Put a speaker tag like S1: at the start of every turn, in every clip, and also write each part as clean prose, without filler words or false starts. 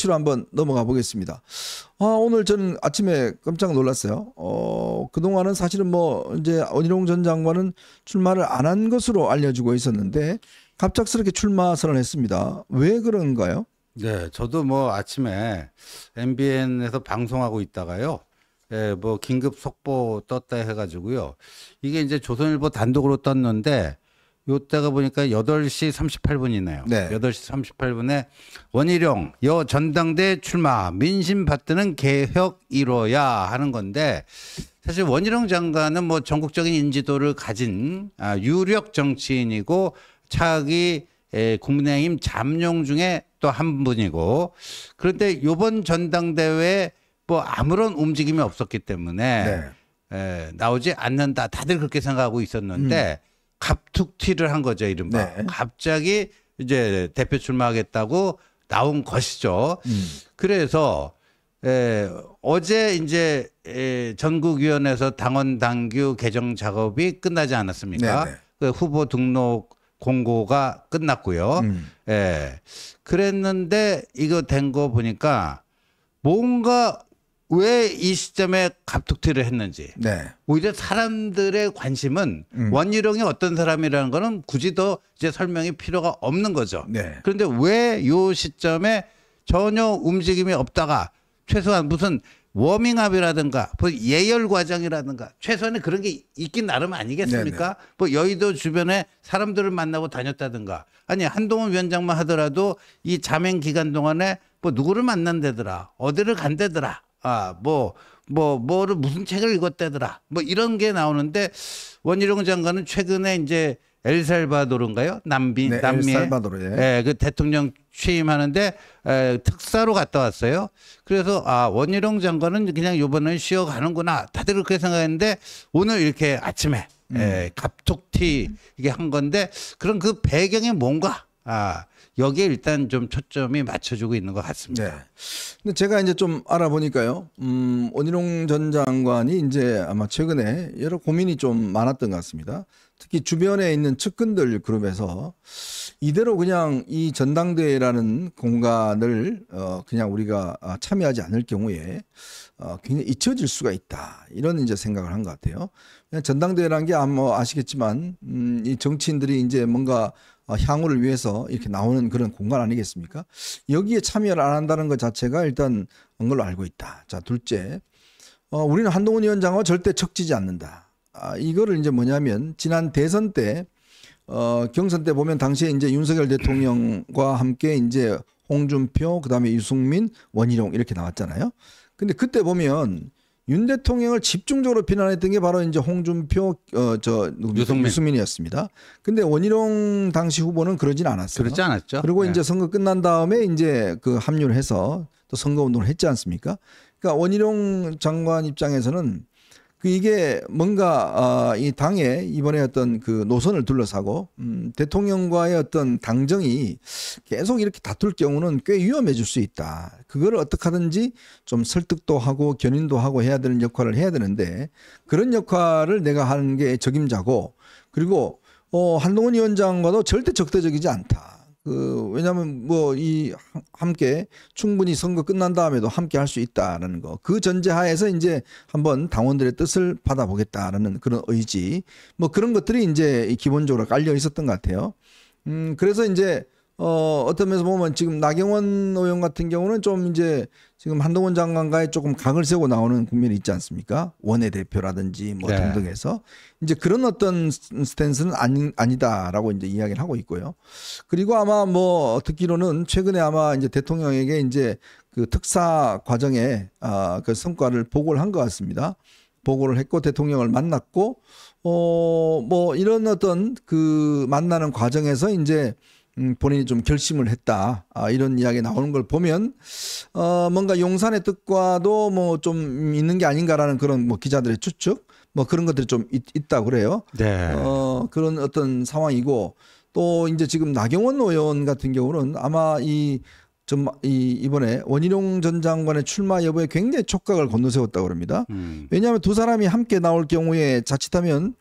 S1: 로 한번 넘어가 보겠습니다. 오늘 저는 아침에 깜짝 놀랐어요. 그동안은 사실은 뭐 이제 원희룡 전 장관은 출마를 안 한 것으로 알려지고 있었는데 갑작스럽게 출마 선언했습니다. 왜 그런가요?
S2: 네, 저도 뭐 아침에 MBN에서 방송하고 있다가요. 예, 뭐 긴급 속보 떴다 해가지고요. 이게 이제 조선일보 단독으로 떴는데 요때가 보니까 8시 38분이네요.
S1: 네.
S2: 8시 38분에 원희룡 여 전당대 출마 민심 받드는 개혁 이뤄야 하는 건데 사실 원희룡 장관은 뭐 전국적인 인지도를 가진 유력 정치인이고 차기 국민의힘 잠룡 중에 또 한 분이고 그런데 요번 전당대회에 뭐 아무런 움직임이 없었기 때문에 나오지 않는다. 다들 그렇게 생각하고 있었는데 갑툭튀를 한 거죠, 이른바.
S1: 네.
S2: 갑자기 이제 대표 출마하겠다고 나온 것이죠. 그래서 어제 이제 전국위원회에서 당원 당규 개정 작업이 끝나지 않았습니까?
S1: 네네.
S2: 그 후보 등록 공고가 끝났고요. 그랬는데 이거 된 거 보니까 뭔가 왜 이 시점에 갑툭튀를 했는지.
S1: 네.
S2: 오히려 사람들의 관심은 원희룡이 어떤 사람이라는 거는 굳이 더 이제 설명이 필요가 없는 거죠.
S1: 네.
S2: 그런데 왜 이 시점에 전혀 움직임이 없다가 최소한 무슨 워밍업이라든가 뭐 예열 과정이라든가 최소한의 그런 게 있긴 나름 아니겠습니까?
S1: 네네.
S2: 뭐 여의도 주변에 사람들을 만나고 다녔다든가 아니 한동훈 위원장만 하더라도 이 자맹 기간 동안에 뭐 누구를 만난다더라 어디를 간다더라 뭐를 무슨 책을 읽었다더라 뭐 이런 게 나오는데 원희룡 장관은 최근에 이제 엘살바도르인가요? 남미에
S1: 엘살바도르.
S2: 그 대통령 취임하는데 특사로 갔다 왔어요. 그래서 원희룡 장관은 그냥 이번엔 쉬어가는구나. 다들 그렇게 생각했는데 오늘 이렇게 아침에 갑툭튀 이게 한 건데 그런 그 배경이 뭔가 여기에 일단 좀 초점이 맞춰주고 있는 것 같습니다.
S1: 네. 근데 제가 이제 좀 알아보니까요. 원희룡 전 장관이 이제 아마 최근에 여러 고민이 좀 많았던 것 같습니다. 특히 주변에 있는 측근들 그룹에서 이대로 그냥 이 전당대회라는 공간을 그냥 우리가 참여하지 않을 경우에 굉장히 잊혀질 수가 있다. 이런 이제 생각을 한 것 같아요. 그냥 전당대회라는 게 아마 아시겠지만 이 정치인들이 이제 뭔가 향후를 위해서 이렇게 나오는 그런 공간 아니겠습니까? 여기에 참여를 안 한다는 것 자체가 일단 온 걸로 알고 있다. 자, 둘째, 우리는 한동훈 위원장과 절대 척지지 않는다. 이거를 이제 뭐냐면 지난 대선 때 경선 때 보면 당시에 이제 윤석열 대통령과 함께 이제 홍준표, 그다음에 유승민, 원희룡 이렇게 나왔잖아요. 근데 그때 보면 윤 대통령을 집중적으로 비난했던 게 바로 이제 홍준표, 유승민이었습니다. 근데 원희룡 당시 후보는 그러진 않았어요.
S2: 그렇지 않았죠.
S1: 그리고 이제 선거 끝난 다음에 이제 그 합류를 해서 또 선거 운동을 했지 않습니까? 그러니까 원희룡 장관 입장에서는 이게 뭔가 이 당의 이번에 어떤 그 노선을 둘러싸고 대통령과의 어떤 당정이 계속 이렇게 다툴 경우는 꽤 위험해질 수 있다. 그거를 어떻게 하든지 좀 설득도 하고 견인도 하고 해야 되는 역할을 해야 되는데 그런 역할을 내가 하는 게 적임자고 그리고 한동훈 위원장과도 절대 적대적이지 않다. 왜냐하면 뭐 이 함께 충분히 선거 끝난 다음에도 함께 할 수 있다라는 거. 그 전제하에서 이제 한번 당원들의 뜻을 받아보겠다라는 그런 의지. 뭐 그런 것들이 이제 기본적으로 깔려 있었던 것 같아요. 그래서 이제 어떤 면에서 보면 지금 나경원 의원 같은 경우는 좀 이제 지금 한동훈 장관과의 조금 각을 세우고 나오는 국면이 있지 않습니까? 원내대표라든지 뭐 등등해서 이제 그런 어떤 스탠스는 아니다라고 이제 이야기를 하고 있고요. 그리고 아마 뭐 듣기로는 최근에 아마 이제 대통령에게 이제 그 특사 과정에 그 성과를 보고를 한 것 같습니다. 보고를 했고 대통령을 만났고 뭐 이런 어떤 그 만나는 과정에서 이제 본인이 좀 결심을 했다. 이런 이야기 나오는 걸 보면 뭔가 용산의 뜻과도 뭐 좀 있는 게 아닌가라는 그런 뭐 기자들의 추측 뭐 그런 것들이 좀 있다고 그래요.
S2: 네.
S1: 그런 어떤 상황이고 또 이제 지금 나경원 의원 같은 경우는 아마 이번에 원희룡 전 장관의 출마 여부에 굉장히 촉각을 건너세웠다고 그럽니다. 왜냐하면 두 사람이 함께 나올 경우에 자칫하면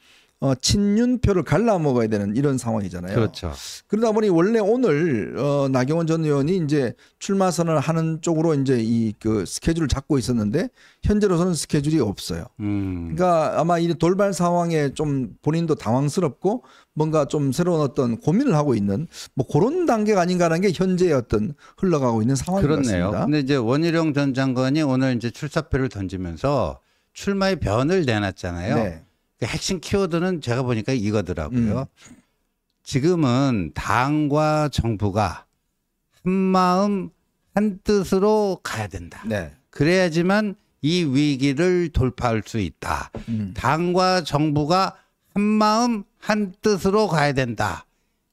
S1: 친윤표를 갈라 먹어야 되는 이런 상황이잖아요.
S2: 그렇죠.
S1: 그러다 보니 원래 오늘 나경원 전 의원이 이제 출마 선언을 하는 쪽으로 이제 이 그 스케줄을 잡고 있었는데 현재로서는 스케줄이 없어요. 그러니까 아마 이 돌발 상황에 좀 본인도 당황스럽고 뭔가 좀 새로운 어떤 고민을 하고 있는 뭐 그런 단계가 아닌가라는 게 현재의 어떤 흘러가고 있는 상황인 것
S2: 그렇네요.
S1: 같습니다.
S2: 근데 이제 원희룡 전 장관이 오늘 이제 출사표를 던지면서 출마의 변을 내놨잖아요.
S1: 네.
S2: 그 핵심 키워드는 제가 보니까 이거더라고요. 지금은 당과 정부가 한마음 한뜻으로 가야 된다.
S1: 네.
S2: 그래야지만 이 위기를 돌파할 수 있다. 당과 정부가 한마음 한뜻으로 가야 된다.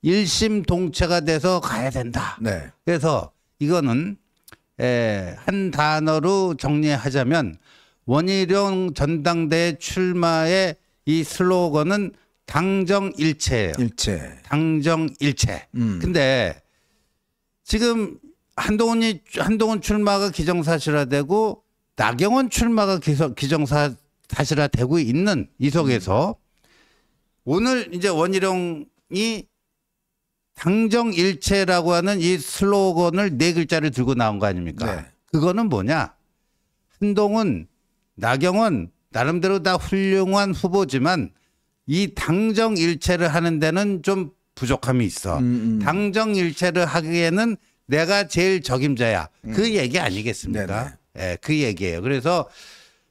S2: 일심동체가 돼서 가야 된다.
S1: 네.
S2: 그래서 이거는 한 단어로 정리하자면 원희룡 전당대회 출마의 이 슬로건은 당정일체예요.
S1: 일체.
S2: 당정일체. 근데 지금 한동훈 출마가 기정사실화되고 나경원 출마가 기정사실화되고 있는 이 속에서 오늘 이제 원희룡이 당정일체라고 하는 이 슬로건을 4글자를 들고 나온 거 아닙니까?
S1: 네.
S2: 그거는 뭐냐? 한동훈, 나경원 나름대로 다 훌륭한 후보지만 이 당정일체를 하는 데는 좀 부족함이 있어. 당정일체를 하기에는 내가 제일 적임자야. 그 얘기 아니겠습니까? 예, 그 얘기예요. 그래서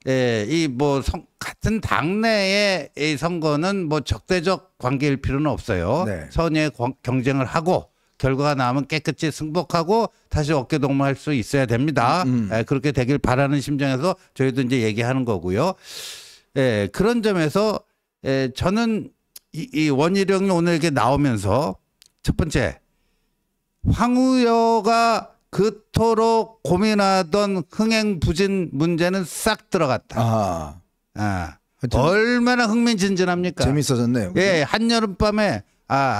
S2: 이 뭐 같은 당내의 이 선거는 뭐 적대적 관계일 필요는 없어요.
S1: 네.
S2: 선의의 경쟁을 하고 결과가 나오면 깨끗이 승복하고 다시 어깨동무할 수 있어야 됩니다. 그렇게 되길 바라는 심정에서 저희도 이제 얘기하는 거고요. 그런 점에서 저는 이 원희룡이 오늘 이렇게 나오면서 첫 번째 황우여가 그토록 고민하던 흥행부진 문제는 싹 들어갔다. 얼마나 흥미진진합니까?
S1: 재밌어졌네요.
S2: 예, 한여름밤에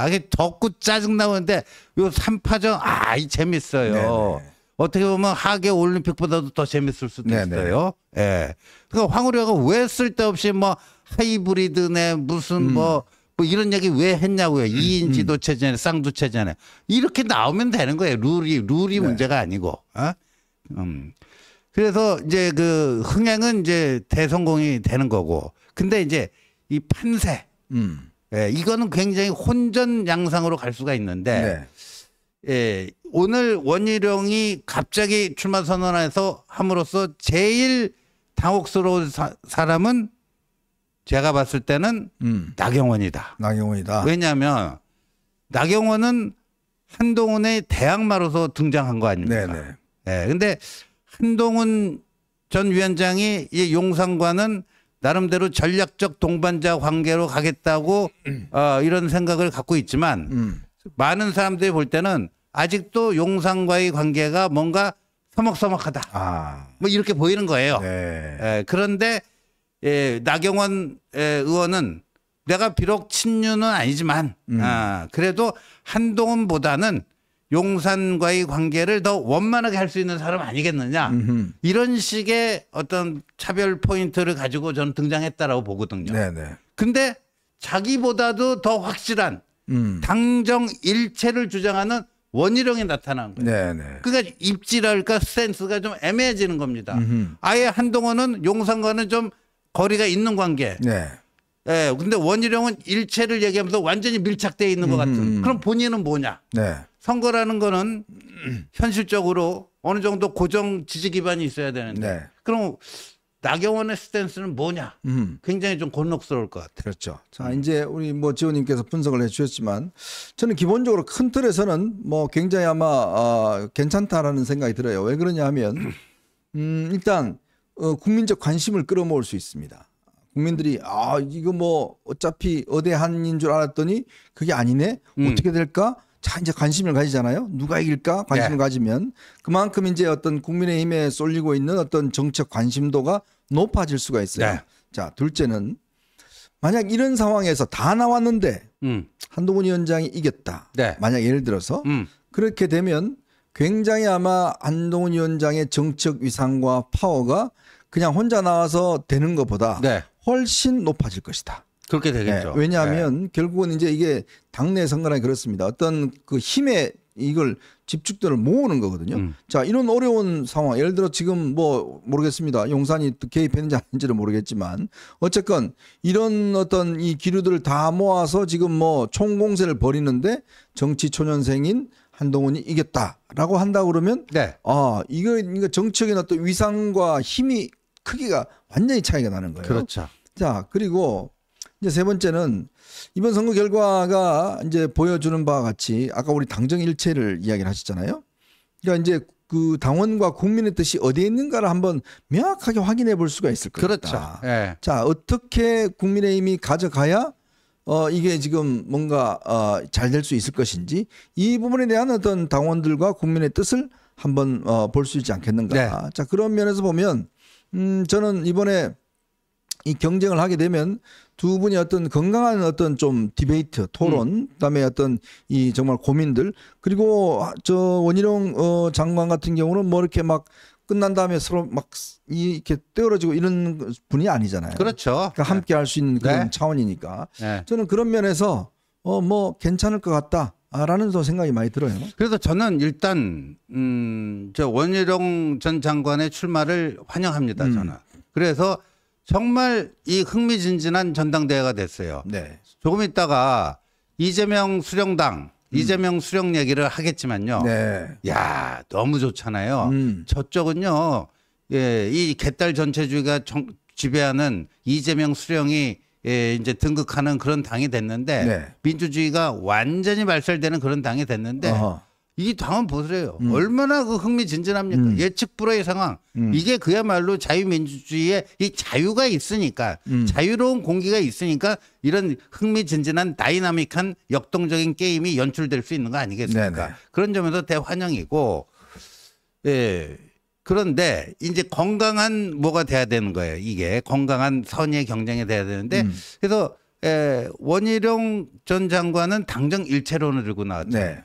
S2: 이게 덥고 짜증나는데 요 3파전 이 재밌어요.
S1: 네네.
S2: 어떻게 보면 하계 올림픽보다도 더 재밌을 수도
S1: 네네.
S2: 있어요. 예. 그러니까 황우려가 왜 쓸데없이 뭐 하이브리드네 무슨 뭐 이런 얘기 왜 했냐고요. 2인 지도 체제네 쌍두 체제네. 이렇게 나오면 되는 거예요. 룰이
S1: 네. 문제가
S2: 아니고. 그래서 이제 그 흥행은 이제 대성공이 되는 거고. 근데 이제 이 판세. 이거는 굉장히 혼전양상으로 갈 수가 있는데 오늘 원희룡이 갑자기 출마 선언해서 함으로써 제일 당혹스러운 사람은 제가 봤을 때는 나경원이다.
S1: 나경원이다.
S2: 왜냐하면 나경원은 한동훈의 대항마로서 등장한 거 아닙니까?
S1: 네네.
S2: 근데 한동훈 전 위원장이 이 용산과는 나름대로 전략적 동반자 관계로 가겠다고 이런 생각을 갖고 있지만 많은 사람들이 볼 때는 아직도 용산과의 관계가 뭔가 서먹서먹하다. 뭐 이렇게 보이는 거예요. 그런데 나경원 의원은 내가 비록 친윤은 아니지만 그래도 한동훈보다는 용산과의 관계를 더 원만하게 할 수 있는 사람 아니겠느냐. 이런 식의 어떤 차별 포인트를 가지고 저는 등장했다라고 보거든요. 근데 자기보다도 더 확실한 당정 일체를 주장하는 원희룡이 나타난 거예요. 그러니까 입지랄까 스탠스가 좀 애매해지는 겁니다. 아예 한동훈은 용산과는 좀 거리가 있는 관계. 근데 원희룡은 일체를 얘기하면서 완전히 밀착되어 있는 것 같은. 그럼 본인은 뭐냐? 선거라는 거는 현실적으로 어느 정도 고정 지지 기반이 있어야 되는데 그럼 나경원의 스탠스는 뭐냐? 굉장히 좀 곤혹스러울 것 같아요.
S1: 그렇죠. 자, 이제 우리 뭐 지호님께서 분석을 해 주셨지만 저는 기본적으로 큰 틀에서는 뭐 굉장히 아마 괜찮다라는 생각이 들어요. 왜 그러냐 하면 일단 국민적 관심을 끌어모을 수 있습니다. 국민들이 이거 뭐 어차피 어대한인 줄 알았더니 그게 아니네. 어떻게 될까? 자, 이제 관심을 가지잖아요. 누가 이길까? 관심을 가지면 그만큼 이제 어떤 국민의힘에 쏠리고 있는 어떤 정책 관심도가 높아질 수가 있어요. 자, 둘째는 만약 이런 상황에서 다 나왔는데 한동훈 위원장이 이겼다. 만약 예를 들어서 그렇게 되면 굉장히 아마 한동훈 위원장의 정책 위상과 파워가 그냥 혼자 나와서 되는 것보다 훨씬 높아질 것이다.
S2: 그렇게 되겠죠.
S1: 왜냐하면 결국은 이제 이게 당내 선거라니 그렇습니다. 어떤 그 힘에 이걸 집중들을 모으는 거거든요. 자, 이런 어려운 상황, 예를 들어 지금 뭐 모르겠습니다. 용산이 또 개입했는지 아닌지는 모르겠지만 어쨌건 이런 어떤 이 기류들을 다 모아서 지금 뭐 총공세를 벌이는데 정치 초년생인 한동훈이 이겼다라고 한다 그러면
S2: 네.
S1: 이거 정치적인 어떤 위상과 힘이 크기가 완전히 차이가 나는 거예요.
S2: 그렇죠.
S1: 자, 그리고 이제 세 번째는 이번 선거 결과가 이제 보여주는 바와 같이 아까 우리 당정 일체를 이야기를 하셨잖아요. 그러니까 이제 그 당원과 국민의 뜻이 어디에 있는가를 한번 명확하게 확인해 볼 수가 있을 거다.
S2: 그렇죠. 예.
S1: 자, 어떻게 국민의힘이 가져가야 이게 지금 뭔가 잘 될 수 있을 것인지 이 부분에 대한 어떤 당원들과 국민의 뜻을 한번 볼 수 있지 않겠는가.
S2: 네.
S1: 자, 그런 면에서 보면 저는 이번에 이 경쟁을 하게 되면 두 분이 어떤 건강한 어떤 좀 디베이트, 토론, 그다음에 어떤 이 정말 고민들, 그리고 저 원희룡 장관 같은 경우는 뭐 이렇게 막 끝난 다음에 서로 막 이렇게 떨어지고 이런 분이 아니잖아요.
S2: 그렇죠.
S1: 그러니까 함께 할 수 있는 그런
S2: 네.
S1: 차원이니까
S2: 네.
S1: 저는 그런 면에서 뭐 괜찮을 것 같다라는 생각이 많이 들어요.
S2: 그래서 저는 일단 저 원희룡 전 장관의 출마를 환영합니다. 저는. 그래서 정말 이 흥미진진한 전당대회가 됐어요.
S1: 네.
S2: 조금 있다가 이재명 수령당, 이재명 수령 얘기를 하겠지만요.
S1: 네.
S2: 야, 너무 좋잖아요. 저쪽은요, 예, 이 개딸 전체주의가 지배하는 이재명 수령이 이제 등극하는 그런 당이 됐는데
S1: 네.
S2: 민주주의가 완전히 말살되는 그런 당이 됐는데
S1: 어허.
S2: 이 당은 보세요. 얼마나 그 흥미진진합니까? 예측 불허의 상황. 이게 그야말로 자유민주주의에 이 자유가 있으니까 자유로운 공기가 있으니까 이런 흥미진진한 다이나믹한 역동적인 게임이 연출될 수 있는 거 아니겠습니까?
S1: 네네.
S2: 그런 점에서 대환영이고 예. 그런데 이제 건강한 뭐가 돼야 되는 거예요. 이게 건강한 선의의 경쟁이 돼야 되는데 그래서 원희룡 전 장관은 당정 일체론을 들고 나왔죠.
S1: 네.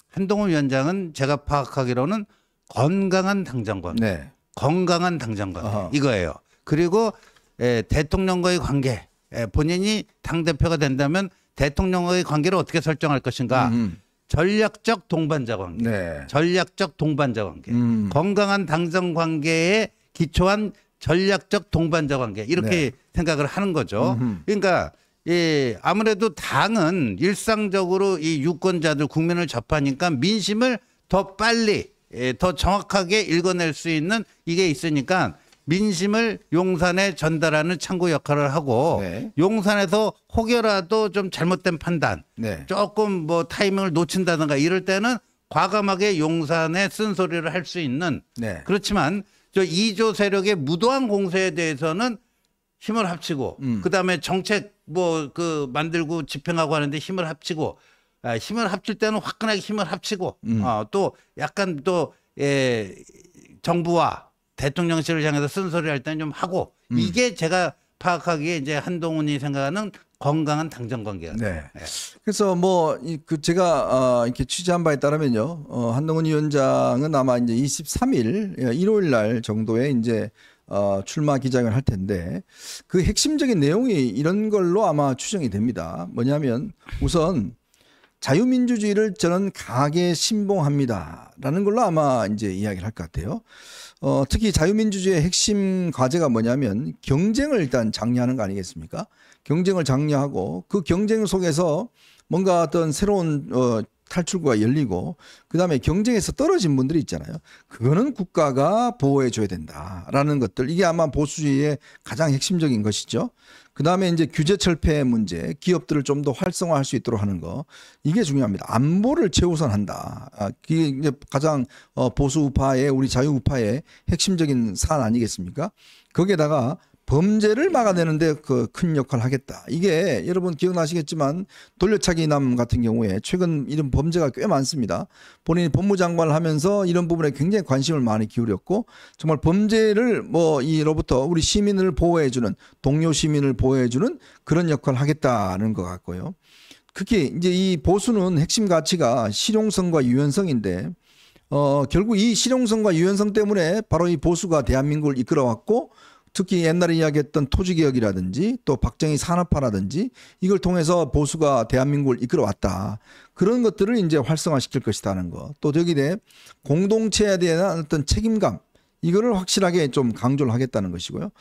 S2: 한동훈 위원장은 제가 파악하기로는 건강한 당정 관계,
S1: 네.
S2: 건강한 당정 관계
S1: 어허.
S2: 이거예요. 그리고 대통령과의 관계, 본인이 당 대표가 된다면 대통령과의 관계를 어떻게 설정할 것인가? 전략적 동반자 관계,
S1: 네.
S2: 전략적 동반자 관계, 건강한 당정 관계에 기초한 전략적 동반자 관계 이렇게
S1: 네.
S2: 생각을 하는 거죠. 그러니까. 예, 아무래도 당은 일상적으로 이 유권자들 국민을 접하니까 민심을 더 빨리 더 정확하게 읽어낼 수 있는 이게 있으니까 민심을 용산에 전달하는 창구 역할을 하고
S1: 네.
S2: 용산에서 혹여라도 좀 잘못된 판단
S1: 네.
S2: 조금 뭐 타이밍을 놓친다든가 이럴 때는 과감하게 용산에 쓴소리를 할 수 있는
S1: 네.
S2: 그렇지만 저 2조 세력의 무도한 공세에 대해서는 힘을 합치고 그다음에 정책 뭐 그 만들고 집행하고 하는데 힘을 합치고 힘을 합칠 때는 화끈하게 힘을 합치고 또 약간 또 정부와 대통령실을 향해서 쓴소리 할 때는 좀 하고 이게 제가 파악하기에 이제 한동훈이 생각하는 건강한 당정 관계가
S1: 네. 그래서 뭐 그 제가 이렇게 취재한 바에 따르면요, 한동훈 위원장은 아마 이제 23일 일요일 날 정도에 이제 출마 기자회견을 할 텐데 그 핵심적인 내용이 이런 걸로 아마 추정이 됩니다. 뭐냐면 우선 자유민주주의를 저는 강하게 신봉합니다라는 걸로 아마 이제 이야기를 할 것 같아요. 특히 자유민주주의의 핵심 과제가 뭐냐면 경쟁을 일단 장려하는 거 아니겠습니까? 경쟁을 장려하고 그 경쟁 속에서 뭔가 어떤 새로운 탈출구가 열리고 그다음에 경쟁에서 떨어진 분들이 있잖아요. 그거는 국가가 보호해 줘야 된다라는 것들. 이게 아마 보수주의의 가장 핵심적인 것이죠. 그다음에 이제 규제 철폐 문제, 기업들을 좀 더 활성화할 수 있도록 하는 거. 이게 중요합니다. 안보를 최우선한다. 이게 이제 가장 보수 우파의 우리 자유 우파의 핵심적인 사안 아니겠습니까? 거기에다가 범죄를 막아내는데 그 큰 역할을 하겠다. 이게 여러분 기억나시겠지만 돌려차기남 같은 경우에 최근 이런 범죄가 꽤 많습니다. 본인이 법무장관을 하면서 이런 부분에 굉장히 관심을 많이 기울였고 정말 범죄를 뭐 이로부터 우리 시민을 보호해주는 동료 시민을 보호해주는 그런 역할을 하겠다는 것 같고요. 특히 이제 이 보수는 핵심 가치가 실용성과 유연성인데 결국 이 실용성과 유연성 때문에 바로 이 보수가 대한민국을 이끌어왔고 특히 옛날에 이야기했던 토지개혁이라든지 또 박정희 산업화라든지 이걸 통해서 보수가 대한민국을 이끌어왔다. 그런 것들을 이제 활성화시킬 것이라는 거. 또 여기에 공동체에 대한 어떤 책임감 이거를 확실하게 좀 강조를 하겠다는 것이고요.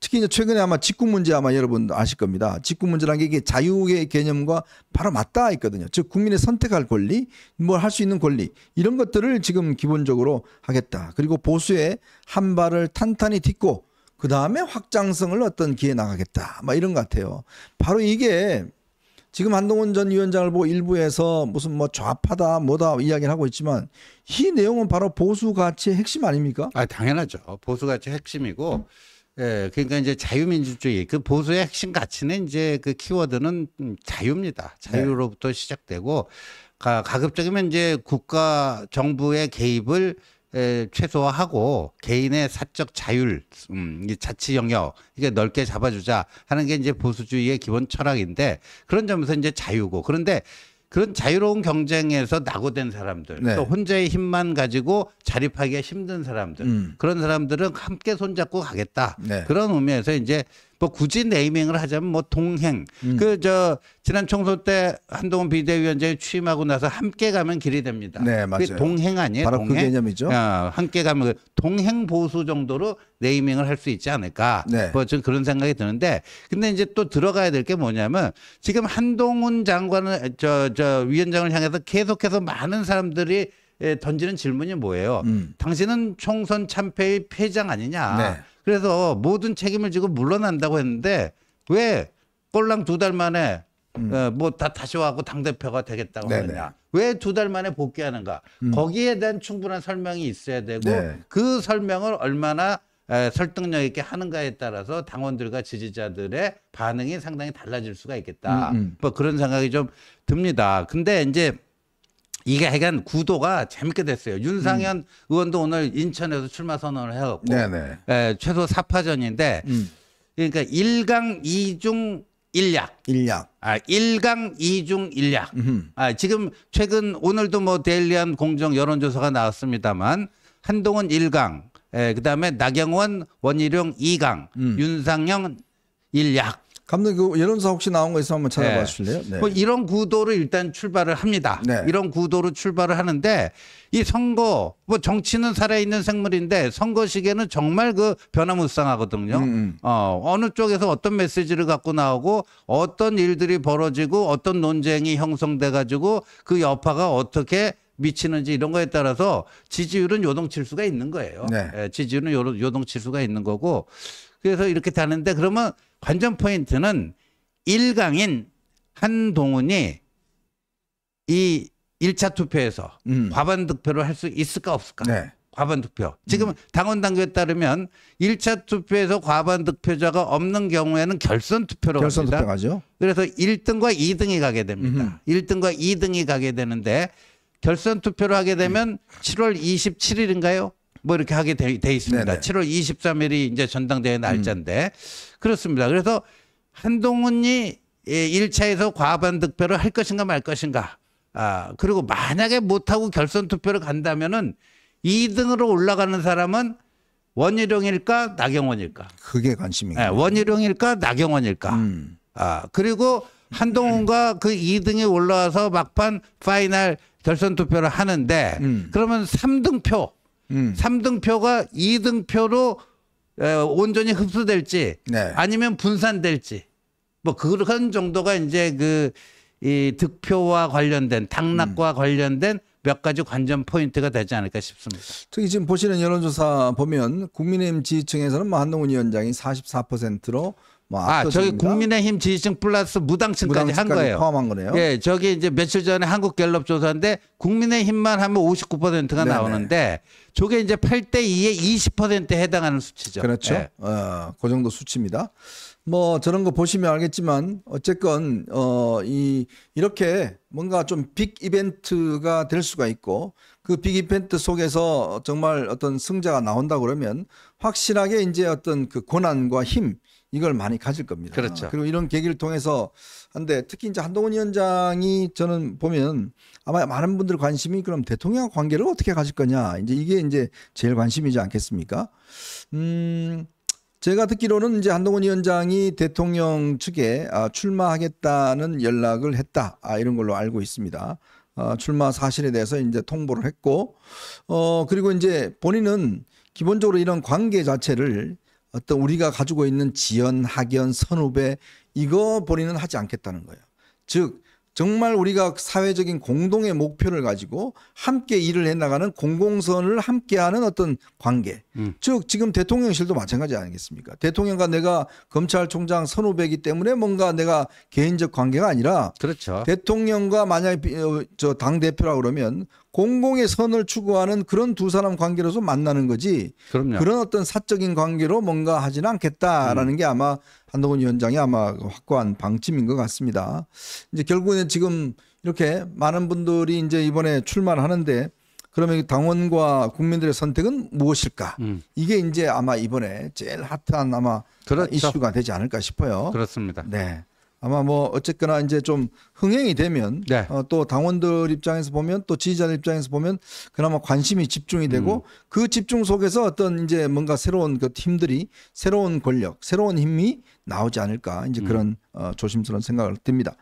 S1: 특히 이제 최근에 아마 직국 문제 아마 여러분 아실 겁니다. 직국 문제라는 게 이게 자유의 개념과 바로 맞닿아 있거든요. 즉 국민의 선택할 권리, 뭘 할 수 있는 권리 이런 것들을 지금 기본적으로 하겠다. 그리고 보수의 한 발을 탄탄히 딛고 그 다음에 확장성을 어떤 기회 나가겠다. 막 이런 것 같아요. 바로 이게 지금 한동훈 전 위원장을 보고 일부에서 무슨 뭐 좌파다 뭐다 이야기를 하고 있지만 이 내용은 바로 보수 가치의 핵심 아닙니까?
S2: 아, 당연하죠. 보수 가치 핵심이고, 예, 그러니까 이제 자유민주주의 그 보수의 핵심 가치는 이제 그 키워드는 자유입니다. 자유로부터 시작되고 가급적이면 이제 국가 정부의 개입을 최소화하고 개인의 사적 자율, 이 자치 영역 이게 넓게 잡아주자 하는 게 이제 보수주의의 기본 철학인데 그런 점에서 이제 자유고 그런데 그런 자유로운 경쟁에서 낙오된 사람들
S1: 네.
S2: 또 혼자의 힘만 가지고 자립하기가 힘든 사람들 그런 사람들은 함께 손잡고 가겠다
S1: 네.
S2: 그런 의미에서 이제 뭐 굳이 네이밍을 하자면 뭐 동행 그 저 지난 총선 때 한동훈 비대위원장이 취임하고 나서 함께 가면 길이 됩니다.
S1: 네, 맞아요.
S2: 그게 동행 아니에요?
S1: 바로
S2: 동행?
S1: 그 개념이죠.
S2: 함께 가면 동행 보수 정도로 네이밍을 할 수 있지 않을까?
S1: 네.
S2: 뭐 좀 그런 생각이 드는데 근데 이제 또 들어가야 될 게 뭐냐면 지금 한동훈 장관을 저 위원장을 향해서 계속해서 많은 사람들이 던지는 질문이 뭐예요? 당신은 총선 참패의 패장 아니냐?
S1: 네.
S2: 그래서 모든 책임을 지고 물러난다고 했는데 왜 꼴랑 2달 만에 뭐 다시 와고 당대표가 되겠다고
S1: 네네.
S2: 하느냐? 왜 2달 만에 복귀하는가? 거기에 대한 충분한 설명이 있어야 되고
S1: 네.
S2: 그 설명을 얼마나 설득력 있게 하는가에 따라서 당원들과 지지자들의 반응이 상당히 달라질 수가 있겠다. 뭐 그런 생각이 좀 듭니다. 근데 이제 이게 하여간 구도가 재밌게 됐어요. 윤상현 의원도 오늘 인천에서 출마 선언을 해갖고
S1: 네네.
S2: 최소 4파전인데 그러니까 1강 2중 1약.
S1: 일약.
S2: 1강 2중 1약. 지금 최근 오늘도 뭐 데일리한 공정 여론조사가 나왔습니다만 한동훈 1강, 그다음에 나경원, 원희룡 2강, 윤상현 1약.
S1: 감독님 그 여론조사 혹시 나온 거 있으면 한번 찾아봐 주실래요? 네.
S2: 뭐 이런 구도로 일단 출발을 합니다.
S1: 네.
S2: 이런 구도로 출발을 하는데 이 선거 뭐 정치는 살아있는 생물인데 선거 시기에는 정말 그 변화무쌍하거든요. 어느 쪽에서 어떤 메시지를 갖고 나오고 어떤 일들이 벌어지고 어떤 논쟁이 형성돼 가지고 그 여파가 어떻게 미치는지 이런 거에 따라서 지지율은 요동칠 수가 있는 거예요.
S1: 네.
S2: 지지율은 요동칠 수가 있는 거고 그래서 이렇게 되는데 그러면 관전 포인트는 1강인 한동훈이 이 1차 투표에서 과반 득표를 할 수 있을까 없을까?
S1: 네.
S2: 과반 득표. 지금 당원 당규에 따르면 1차 투표에서 과반 득표자가 없는 경우에는 결선 투표로
S1: 결선
S2: 갑니다.
S1: 투표 가죠.
S2: 그래서 1등과 2등이 가게 됩니다. 1등과 2등이 가게 되는데 결선 투표를 하게 되면 7월 27일인가요? 뭐 이렇게 하게 돼 있습니다.
S1: 네네.
S2: 7월 23일이 이제 전당대회 날짜인데 그렇습니다. 그래서 한동훈이 1차에서 과반 득표를 할 것인가 말 것인가. 그리고 만약에 못하고 결선 투표를 간다면은 2등으로 올라가는 사람은 원희룡일까 나경원일까?
S1: 그게 관심이에요.
S2: 네, 원희룡일까 나경원일까? 그리고 한동훈과 그 2등이 올라와서 막판 파이널 결선 투표를 하는데 그러면 3등표 3등표가 2등표로 온전히 흡수될지
S1: 네.
S2: 아니면 분산될지 뭐 그런 정도가 이제 이 득표와 관련된 당락과 관련된 몇 가지 관전 포인트가 되지 않을까 싶습니다.
S1: 특히 지금 보시는 여론조사 보면 국민의힘 지지층에서는 뭐 한동훈 위원장이 44%로 뭐
S2: 저기
S1: 압도적입니다.
S2: 국민의힘 지지층 플러스 무당층까지 한
S1: 무당층까지
S2: 거예요.
S1: 포함한 거네요.
S2: 예, 저기 이제 며칠 전에 한국갤럽 조사인데 국민의힘만 하면 59%가
S1: 네네.
S2: 나오는데 저게 이제 8대 2에 20%에 해당하는 수치죠.
S1: 그렇죠.
S2: 예.
S1: 그 정도 수치입니다. 뭐 저런 거 보시면 알겠지만 어쨌건 이렇게 뭔가 좀 빅 이벤트가 될 수가 있고 그 빅 이벤트 속에서 정말 어떤 승자가 나온다 그러면 확실하게 이제 어떤 그 권한과 힘 이걸 많이 가질 겁니다.
S2: 그렇죠.
S1: 그리고 이런 계기를 통해서 한데 특히 이제 한동훈 위원장이 저는 보면 아마 많은 분들 관심이 그럼 대통령 관계를 어떻게 가질 거냐 이제 이게 이제 제일 관심이지 않겠습니까? 제가 듣기로는 이제 한동훈 위원장이 대통령 측에 출마하겠다는 연락을 했다. 이런 걸로 알고 있습니다. 출마 사실에 대해서 이제 통보를 했고, 그리고 이제 본인은 기본적으로 이런 관계 자체를 어떤 우리가 가지고 있는 지연, 학연, 선후배 이거 본인은 하지 않겠다는 거예요. 즉 정말 우리가 사회적인 공동의 목표를 가지고 함께 일을 해나가는 공공선을 함께하는 어떤 관계. 즉 지금 대통령실도 마찬가지 아니겠습니까? 대통령과 내가 검찰총장 선후배이기 때문에 뭔가 내가 개인적 관계가 아니라
S2: 그렇죠.
S1: 대통령과 만약에 저 당대표라 그러면 공공의 선을 추구하는 그런 두 사람 관계로서 만나는 거지.
S2: 그럼요.
S1: 그런 어떤 사적인 관계로 뭔가 하지는 않겠다라는 게 아마 한동훈 위원장이 아마 확고한 방침인 것 같습니다. 이제 결국에는 지금 이렇게 많은 분들이 이제 이번에 출마를 하는데 그러면 당원과 국민들의 선택은 무엇일까? 이게 이제 아마 이번에 제일 핫한 아마
S2: 그렇죠.
S1: 이슈가 되지 않을까 싶어요.
S2: 그렇습니다.
S1: 네. 아마 뭐 어쨌거나 이제 좀 흥행이 되면
S2: 네.
S1: 또 당원들 입장에서 보면 또 지지자들 입장에서 보면 그나마 관심이 집중이 되고 그 집중 속에서 어떤 이제 뭔가 새로운 그 팀들이 새로운 권력, 새로운 힘이 나오지 않을까 이제 그런 조심스러운 생각을 듭니다.